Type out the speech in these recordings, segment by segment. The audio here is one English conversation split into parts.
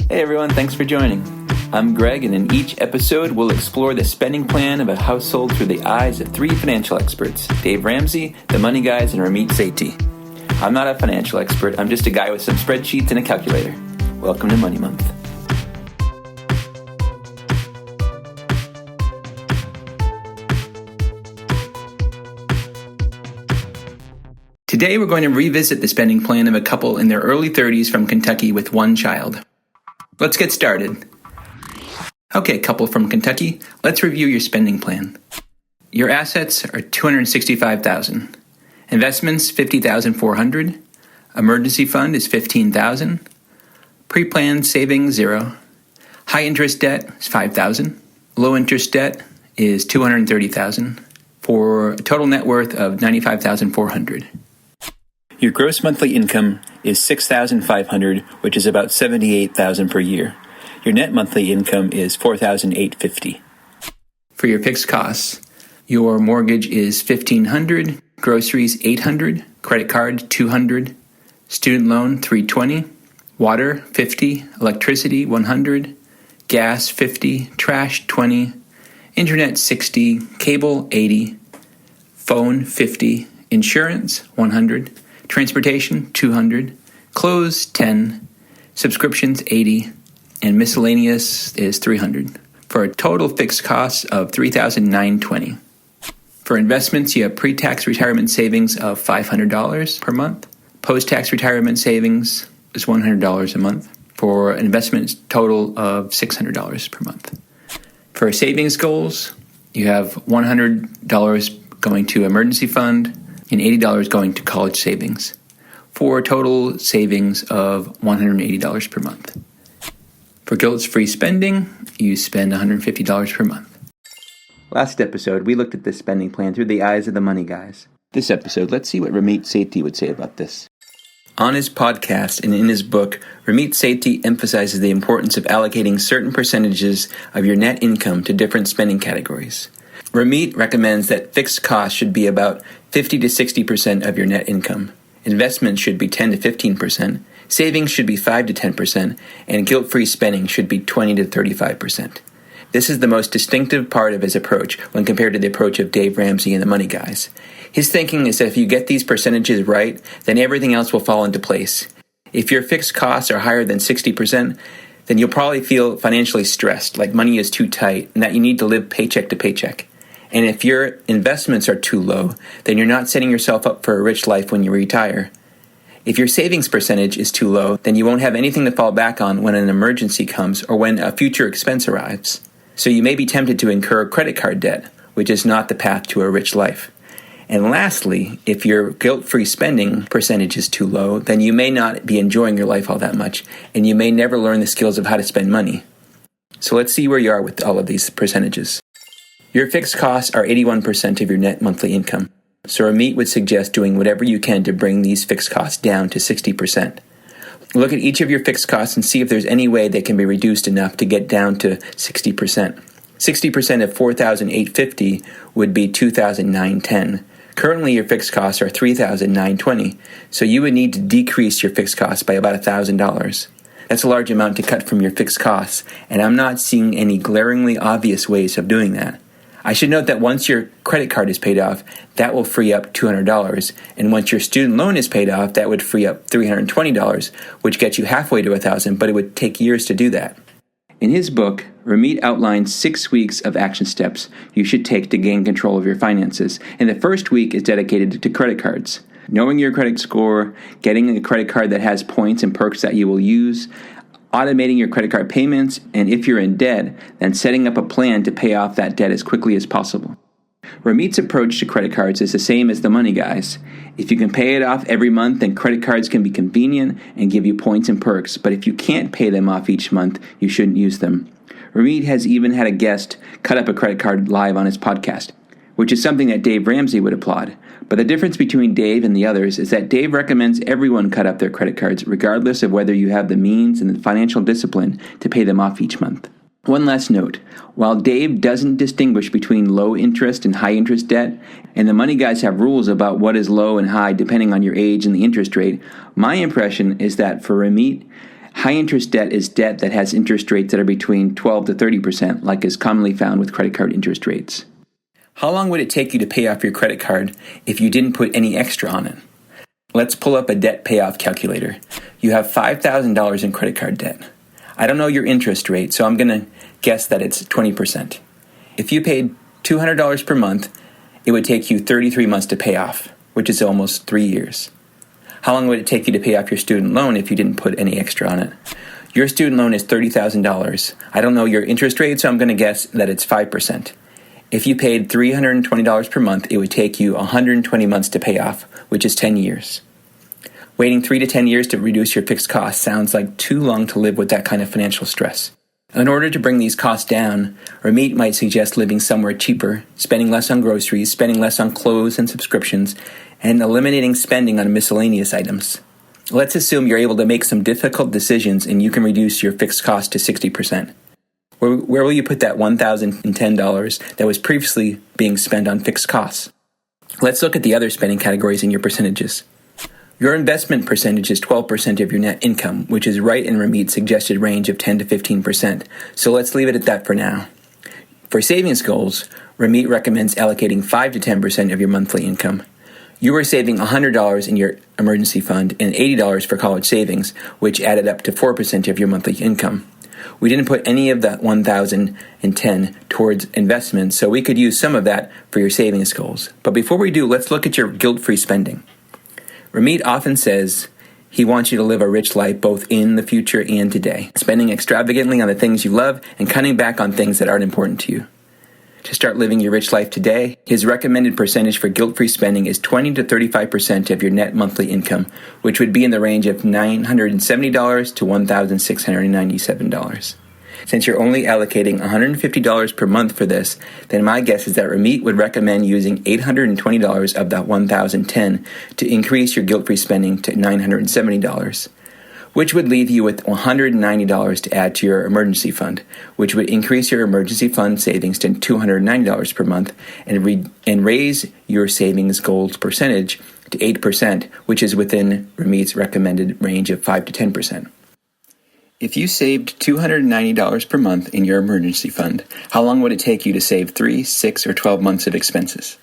Hey everyone, thanks for joining. I'm Greg, and in each episode, we'll explore the spending plan of a household through the eyes of three financial experts, Dave Ramsey, the Money Guys, and Ramit Sethi. I'm not a financial expert, I'm just a guy with some spreadsheets and a calculator. Welcome to Money Month. Today, we're going to revisit the spending plan of a couple in their early 30s from Kentucky with one child. Let's get started. Okay, couple from Kentucky, let's review your spending plan. Your assets are $265,000. Investments, $50,400. Emergency fund is $15,000. Pre-planned savings, $0. High interest debt is $5,000. Low interest debt is $230,000 for a total net worth of $95,400. Your gross monthly income is $6,500, which is about $78,000 per year. Your net monthly income is $4,850. For your fixed costs, your mortgage is $1,500, groceries $800, credit card $200, student loan $320, water $50, electricity $100, gas $50, trash $20, internet $60, cable $80, phone $50, insurance $100, transportation $200, clothes $10, subscriptions $80, and miscellaneous is $300, for a total fixed cost of $3,920. For investments, you have pre-tax retirement savings of $500 per month. Post-tax retirement savings is $100 a month, for an investment total of $600 per month. For savings goals, you have $100 going to emergency fund and $80 going to college savings, for a total savings of $180 per month. For guilt-free spending, you spend $150 per month. Last episode, we looked at this spending plan through the eyes of the Money Guys. This episode, let's see what Ramit Sethi would say about this. On his podcast and in his book, Ramit Sethi emphasizes the importance of allocating certain percentages of your net income to different spending categories. Ramit recommends that fixed costs should be about 50 to 60% of your net income. Investments should be 10 to 15%. Savings should be 5 to 10%. And guilt-free spending should be 20 to 35%. This is the most distinctive part of his approach when compared to the approach of Dave Ramsey and the Money Guys. His thinking is that if you get these percentages right, then everything else will fall into place. If your fixed costs are higher than 60%, then you'll probably feel financially stressed, like money is too tight, and that you need to live paycheck to paycheck. And if your investments are too low, then you're not setting yourself up for a rich life when you retire. If your savings percentage is too low, then you won't have anything to fall back on when an emergency comes or when a future expense arrives. So you may be tempted to incur credit card debt, which is not the path to a rich life. And lastly, if your guilt-free spending percentage is too low, then you may not be enjoying your life all that much, and you may never learn the skills of how to spend money. So let's see where you are with all of these percentages. Your fixed costs are 81% of your net monthly income. So Ramit would suggest doing whatever you can to bring these fixed costs down to 60%. Look at each of your fixed costs and see if there's any way they can be reduced enough to get down to 60%. 60% of $4,850 would be $2,910. Currently, your fixed costs are $3,920, so you would need to decrease your fixed costs by about $1,000. That's a large amount to cut from your fixed costs, and I'm not seeing any glaringly obvious ways of doing that. I should note that once your credit card is paid off, that will free up $200, and once your student loan is paid off, that would free up $320, which gets you halfway to $1,000, but it would take years to do that. In his book, Ramit outlines 6 weeks of action steps you should take to gain control of your finances, and the first week is dedicated to credit cards. Knowing your credit score, getting a credit card that has points and perks that you will use, automating your credit card payments, and if you're in debt, then setting up a plan to pay off that debt as quickly as possible. Ramit's approach to credit cards is the same as the Money Guys. If you can pay it off every month, then credit cards can be convenient and give you points and perks, but if you can't pay them off each month, you shouldn't use them. Ramit has even had a guest cut up a credit card live on his podcast, which is something that Dave Ramsey would applaud. But the difference between Dave and the others is that Dave recommends everyone cut up their credit cards, regardless of whether you have the means and the financial discipline to pay them off each month. One last note. While Dave doesn't distinguish between low interest and high interest debt, and the Money Guys have rules about what is low and high depending on your age and the interest rate, my impression is that for Ramit, High-interest debt is debt that has interest rates that are between 12 to 30%, like is commonly found with credit card interest rates. How long would it take you to pay off your credit card if you didn't put any extra on it? Let's pull up a debt payoff calculator. You have $5,000 in credit card debt. I don't know your interest rate, so I'm going to guess that it's 20%. If you paid $200 per month, it would take you 33 months to pay off, which is almost 3 years. How long would it take you to pay off your student loan if you didn't put any extra on it? Your student loan is $30,000. I don't know your interest rate, so I'm going to guess that it's 5%. If you paid $320 per month, it would take you 120 months to pay off, which is 10 years. Waiting 3 to 10 years to reduce your fixed costs sounds like too long to live with that kind of financial stress. In order to bring these costs down, Ramit might suggest living somewhere cheaper, spending less on groceries, spending less on clothes and subscriptions, and eliminating spending on miscellaneous items. Let's assume you're able to make some difficult decisions and you can reduce your fixed cost to 60%. Where will you put that $1,010 that was previously being spent on fixed costs? Let's look at the other spending categories in your percentages. Your investment percentage is 12% of your net income, which is right in Ramit's suggested range of 10 to 15%, so let's leave it at that for now. For savings goals, Ramit recommends allocating 5 to 10% of your monthly income. You were saving $100 in your emergency fund and $80 for college savings, which added up to 4% of your monthly income. We didn't put any of that $1,010 towards investments, so we could use some of that for your savings goals. But before we do, let's look at your guilt-free spending. Ramit often says he wants you to live a rich life both in the future and today, spending extravagantly on the things you love and cutting back on things that aren't important to you. To start living your rich life today, his recommended percentage for guilt-free spending is 20 to 35% of your net monthly income, which would be in the range of $970 to $1,697. Since you're only allocating $150 per month for this, then my guess is that Ramit would recommend using $820 of that $1,010 to increase your guilt-free spending to $970. Which would leave you with $190 to add to your emergency fund, which would increase your emergency fund savings to $290 per month and raise your savings goals percentage to 8%, which is within Ramit's recommended range of 5 to 10%. If you saved $290 per month in your emergency fund, how long would it take you to save 3, 6, or 12 months of expenses?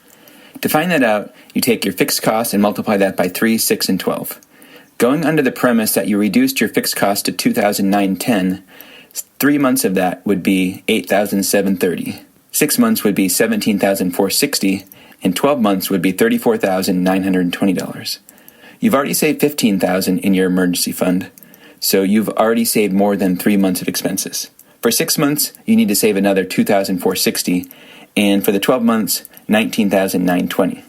To find that out, you take your fixed costs and multiply that by 3, 6, and 12. Going under the premise that you reduced your fixed cost to $2,910, 3 months of that would be $8,730. 6 months would be $17,460, and 12 months would be $34,920. You've already saved $15,000 in your emergency fund, so you've already saved more than 3 months of expenses. For 6 months, you need to save another $2,460, and for the 12 months, $19,920.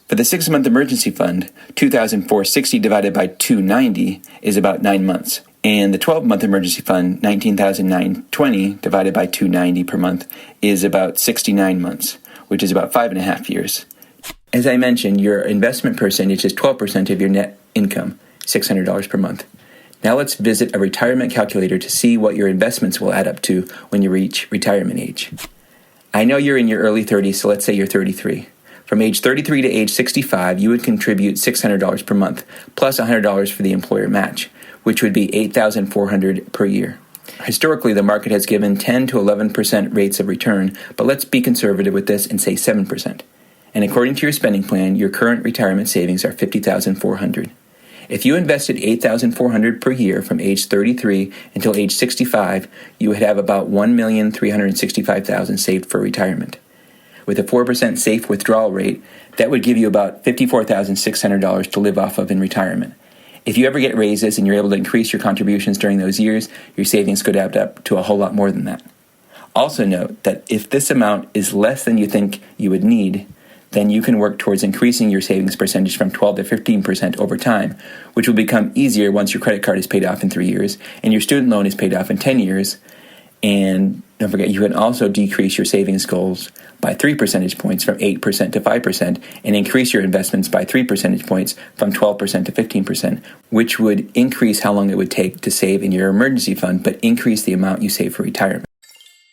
For the 6-month emergency fund, $2,460 divided by $290 is about 9 months. And the 12-month emergency fund, $19,920 divided by $290 per month is about 69 months, which is about 5.5 years. As I mentioned, your investment percentage is 12% of your net income, $600 per month. Now let's visit a retirement calculator to see what your investments will add up to when you reach retirement age. I know you're in your early 30s, so let's say you're 33. From age 33 to age 65, you would contribute $600 per month, plus $100 for the employer match, which would be $8,400 per year. Historically, the market has given 10 to 11% rates of return, but let's be conservative with this and say 7%. And according to your spending plan, your current retirement savings are $50,400. If you invested $8,400 per year from age 33 until age 65, you would have about $1,365,000 saved for retirement. With a 4% safe withdrawal rate, that would give you about $54,600 to live off of in retirement. If you ever get raises and you're able to increase your contributions during those years, your savings could add up to a whole lot more than that. Also note that if this amount is less than you think you would need, then you can work towards increasing your savings percentage from 12 to 15% over time, which will become easier once your credit card is paid off in 3 years and your student loan is paid off in 10 years. And don't forget, you can also decrease your savings goals by 3 percentage points from 8% to 5% and increase your investments by 3 percentage points from 12% to 15%, which would increase how long it would take to save in your emergency fund, but increase the amount you save for retirement.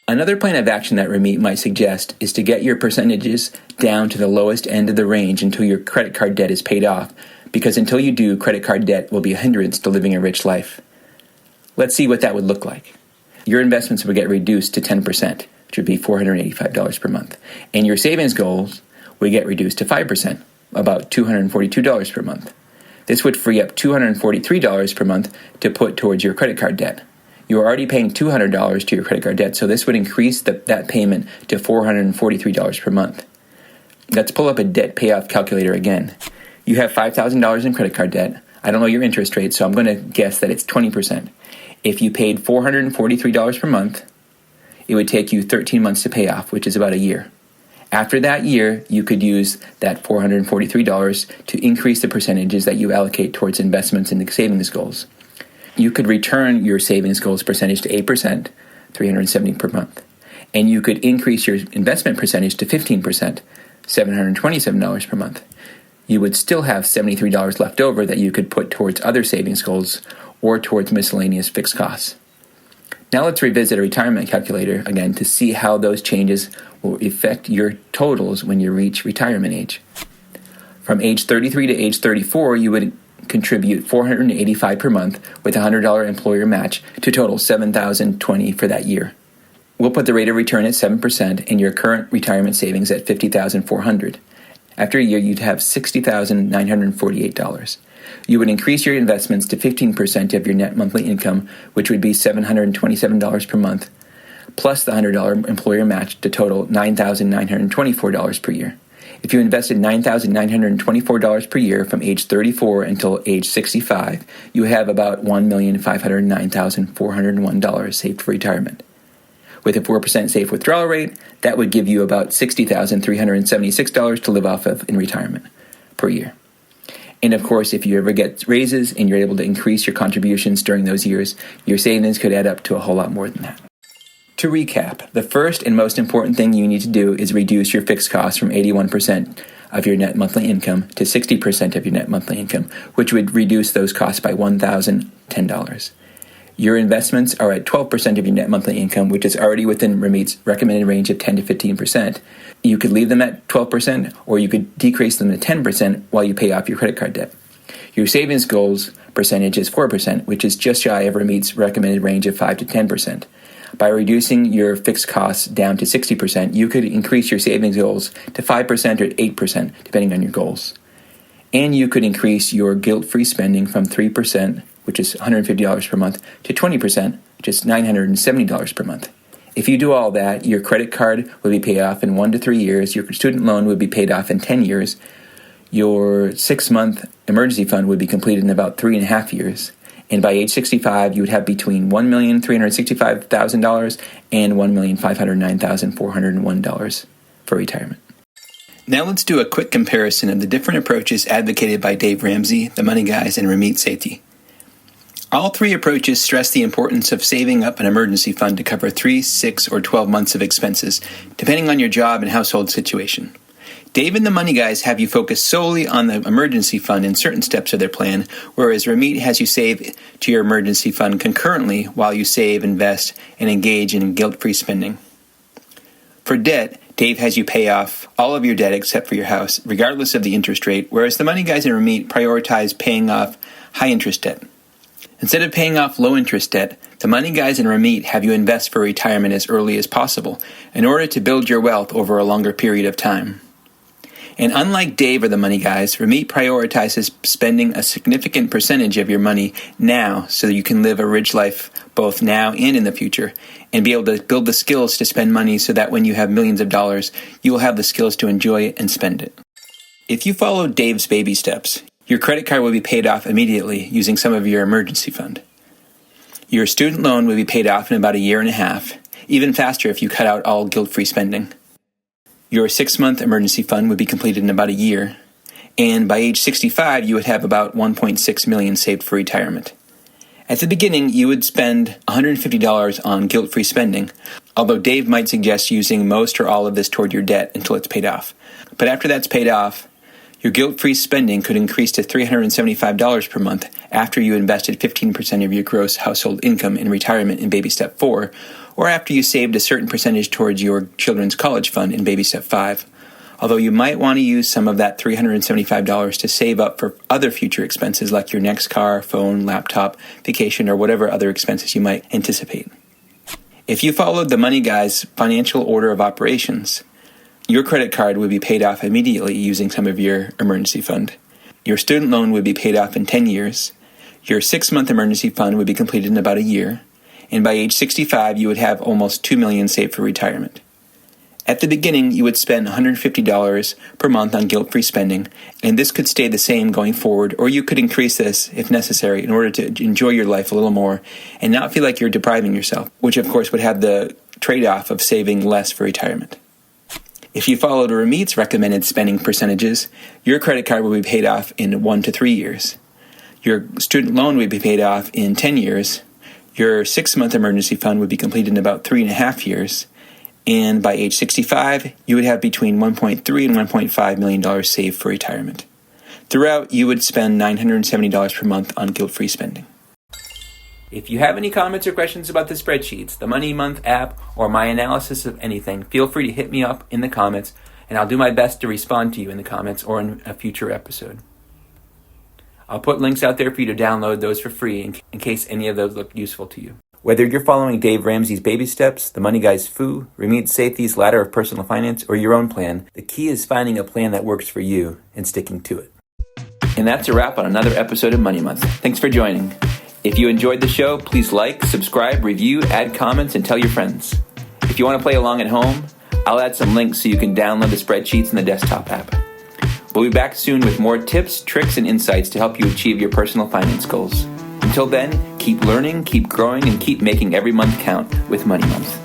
Another plan of action that Ramit might suggest is to get your percentages down to the lowest end of the range until your credit card debt is paid off, because until you do, credit card debt will be a hindrance to living a rich life. Let's see what that would look like. Your investments would get reduced to 10%, which would be $485 per month. And your savings goals would get reduced to 5%, about $242 per month. This would free up $243 per month to put towards your credit card debt. You are already paying $200 to your credit card debt, so this would increase that payment to $443 per month. Let's pull up a debt payoff calculator again. You have $5,000 in credit card debt. I don't know your interest rate, so I'm going to guess that it's 20%. If you paid $443 per month, it would take you 13 months to pay off, which is about a year. After that year, you could use that $443 to increase the percentages that you allocate towards investments in the savings goals. You could return your savings goals percentage to 8%, $370 per month. And you could increase your investment percentage to 15%, $727 per month. You would still have $73 left over that you could put towards other savings goals or towards miscellaneous fixed costs. Now let's revisit a retirement calculator again to see how those changes will affect your totals when you reach retirement age. From age 33 to age 34, you would contribute $485 per month with a $100 employer match to total $7,020 for that year. We'll put the rate of return at 7% and your current retirement savings at $50,400. After a year, you'd have $60,948. You would increase your investments to 15% of your net monthly income, which would be $727 per month, plus the $100 employer match to total $9,924 per year. If you invested $9,924 per year from age 34 until age 65, you have about $1,509,401 saved for retirement. With a 4% safe withdrawal rate, that would give you about $60,376 to live off of in retirement per year. And of course, if you ever get raises and you're able to increase your contributions during those years, your savings could add up to a whole lot more than that. To recap, the first and most important thing you need to do is reduce your fixed costs from 81% of your net monthly income to 60% of your net monthly income, which would reduce those costs by $1,010. Your investments are at 12% of your net monthly income, which is already within Ramit's recommended range of 10 to 15%. You could leave them at 12%, or you could decrease them to 10% while you pay off your credit card debt. Your savings goals percentage is 4%, which is just shy of Ramit's recommended range of 5 to 10%. By reducing your fixed costs down to 60%, you could increase your savings goals to 5% or 8%, depending on your goals. And you could increase your guilt-free spending from 3%, which is $150 per month, to 20%, which is $970 per month. If you do all that, your credit card will be paid off in 1 to 3 years, your student loan would be paid off in 10 years, your 6-month emergency fund would be completed in about 3.5 years, and by age 65, you would have between $1,365,000 and $1,509,401 for retirement. Now let's do a quick comparison of the different approaches advocated by Dave Ramsey, the Money Guys, and Ramit Sethi. All three approaches stress the importance of saving up an emergency fund to cover 3, 6, or 12 months of expenses, depending on your job and household situation. Dave and the Money Guys have you focus solely on the emergency fund in certain steps of their plan, whereas Ramit has you save to your emergency fund concurrently while you save, invest, and engage in guilt-free spending. For debt, Dave has you pay off all of your debt except for your house, regardless of the interest rate, whereas the Money Guys and Ramit prioritize paying off high-interest debt. Instead of paying off low-interest debt, the Money Guys and Ramit have you invest for retirement as early as possible in order to build your wealth over a longer period of time. And unlike Dave or the Money Guys, Ramit prioritizes spending a significant percentage of your money now so that you can live a rich life both now and in the future, and be able to build the skills to spend money so that when you have millions of dollars, you will have the skills to enjoy it and spend it. If you follow Dave's baby steps, your credit card will be paid off immediately using some of your emergency fund. Your student loan will be paid off in about 1.5 years, even faster if you cut out all guilt-free spending. Your 6-month emergency fund would be completed in about a year, and by age 65, you would have about $1.6 million saved for retirement. At the beginning, you would spend $150 on guilt-free spending, although Dave might suggest using most or all of this toward your debt until it's paid off. But after that's paid off, your guilt-free spending could increase to $375 per month after you invested 15% of your gross household income in retirement in Baby Step 4, or after you saved a certain percentage towards your children's college fund in Baby Step 5. although you might want to use some of that $375 to save up for other future expenses like your next car, phone, laptop, vacation, or whatever other expenses you might anticipate. If you followed the Money Guy's financial order of operations, your credit card would be paid off immediately using some of your emergency fund. Your student loan would be paid off in 10 years. Your 6-month emergency fund would be completed in about a year. And by age 65, you would have almost $2 million saved for retirement. At the beginning, you would spend $150 per month on guilt-free spending, and this could stay the same going forward, or you could increase this if necessary in order to enjoy your life a little more and not feel like you're depriving yourself, which of course would have the trade-off of saving less for retirement. If you followed Ramit's recommended spending percentages, your credit card would be paid off in 1 to 3 years. Your student loan would be paid off in 10 years. Your 6-month emergency fund would be completed in about 3.5 years. And by age 65, you would have between $1.3 and $1.5 million saved for retirement. Throughout, you would spend $970 per month on guilt-free spending. If you have any comments or questions about the spreadsheets, the MoneyMonth app, or my analysis of anything, feel free to hit me up in the comments, and I'll do my best to respond to you in the comments or in a future episode. I'll put links out there for you to download those for free in case any of those look useful to you. Whether you're following Dave Ramsey's baby steps, the Money Guy's FOO, Ramit Sethi's ladder of personal finance, or your own plan, the key is finding a plan that works for you and sticking to it. And that's a wrap on another episode of Money Month. Thanks for joining. If you enjoyed the show, please like, subscribe, review, add comments, and tell your friends. If you want to play along at home, I'll add some links so you can download the spreadsheets in the desktop app. We'll be back soon with more tips, tricks, and insights to help you achieve your personal finance goals. Until then, keep learning, keep growing, and keep making every month count with Money Month.